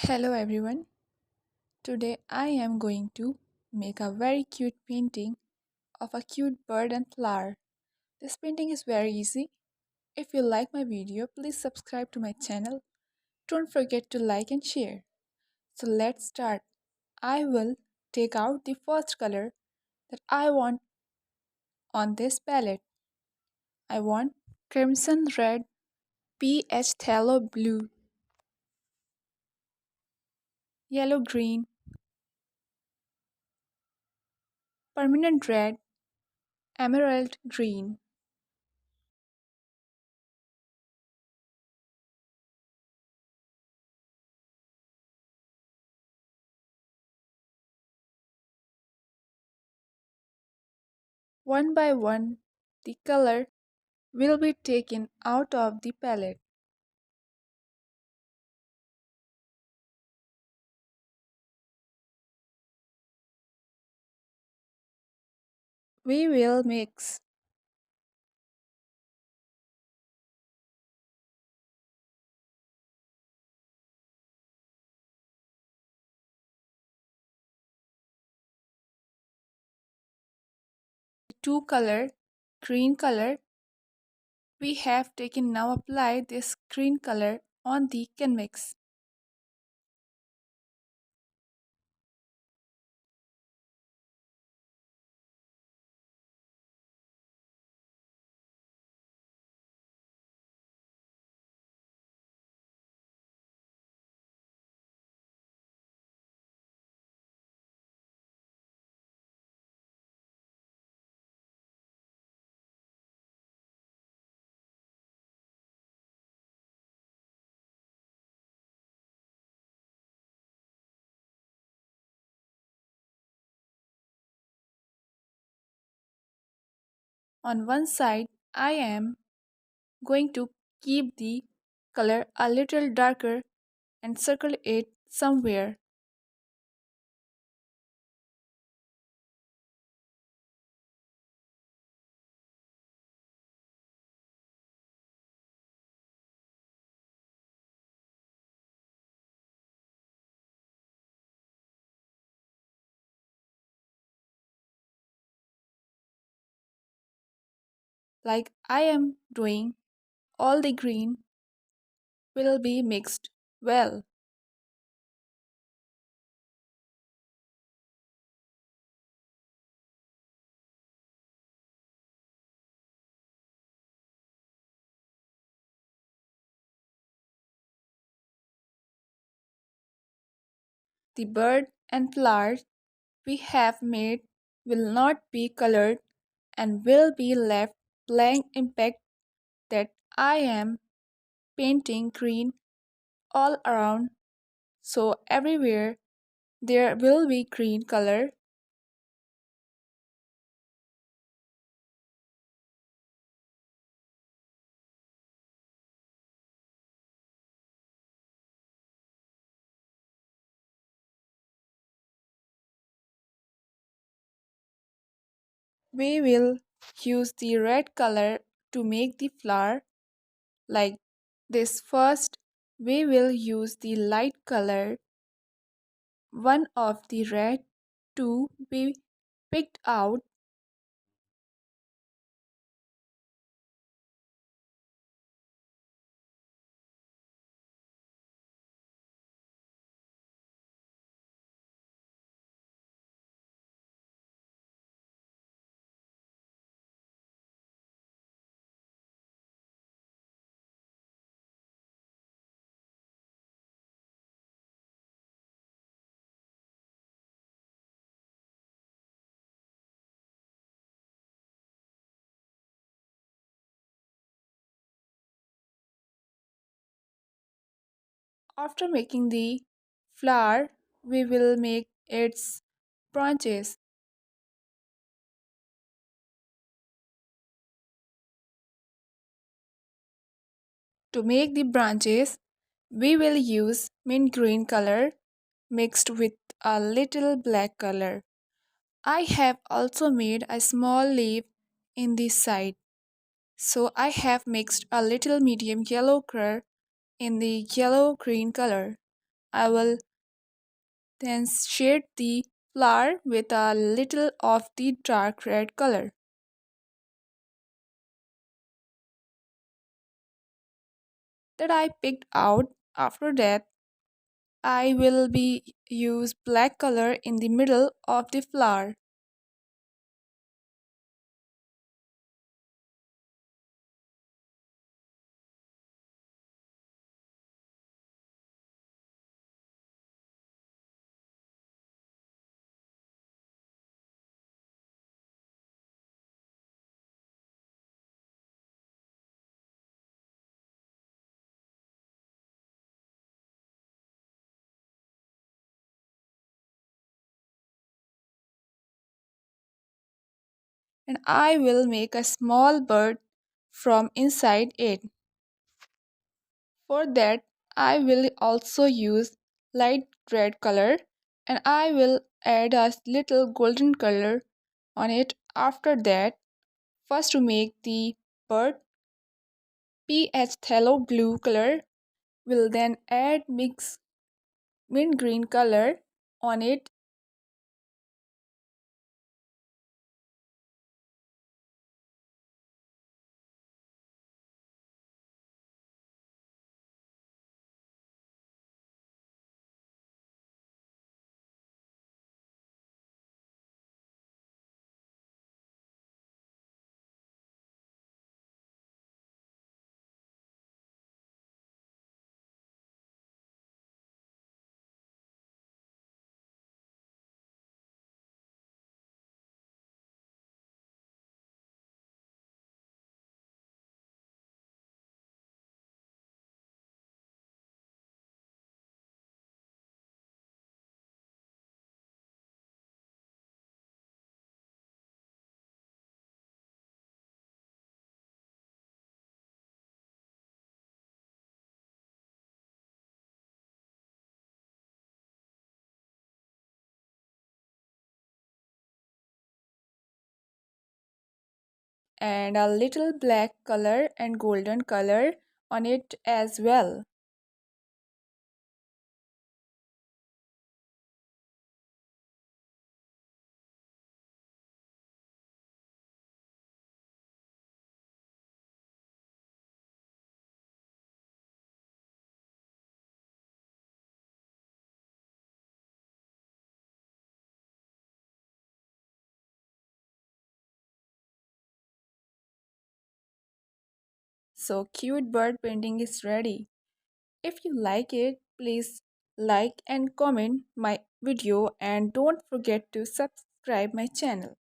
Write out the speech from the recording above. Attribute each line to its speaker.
Speaker 1: Hello everyone. Today I am going to make a very cute painting of a cute bird and flower. This painting is very easy. If you like my video, please subscribe to my channel. Don't forget to like and share. So let's start. I will take out the first color that I want on this palette. I want crimson red, peach phthalo blue, yellow green, permanent red, emerald green. One by one, the color will be taken out of the palette. We will mix two color, green color. We have taken now apply this green color on the canvas. On one side, I am going to keep the color a little darker and circle it somewhere. Like I am doing, all the green will be mixed well. The bird and flowers we have made will not be colored and will be left blank impact that I am painting green all around, so everywhere there will be green color. We will use the red color to make the flower like this. First we will use the light color, one of the red to be picked out. After making the flower, we will make its branches. To make the branches, we will use mint green color mixed with a little black color. I have also made a small leaf in the side, so I have mixed a little medium yellow color in the yellow green color. I will then shade the flower with a little of the dark red color that I picked out. After that, I will be use black color in the middle of the flower. And I will make a small bird from inside it. For that, I will also use light red color and I will add a little golden color on it. After that, first to make the bird pH phthalo blue color, will then add mix mint green color on it and a little black color and golden color on it as well. So cute bird painting is ready. If you like it, please like and comment my video and don't forget to subscribe my channel.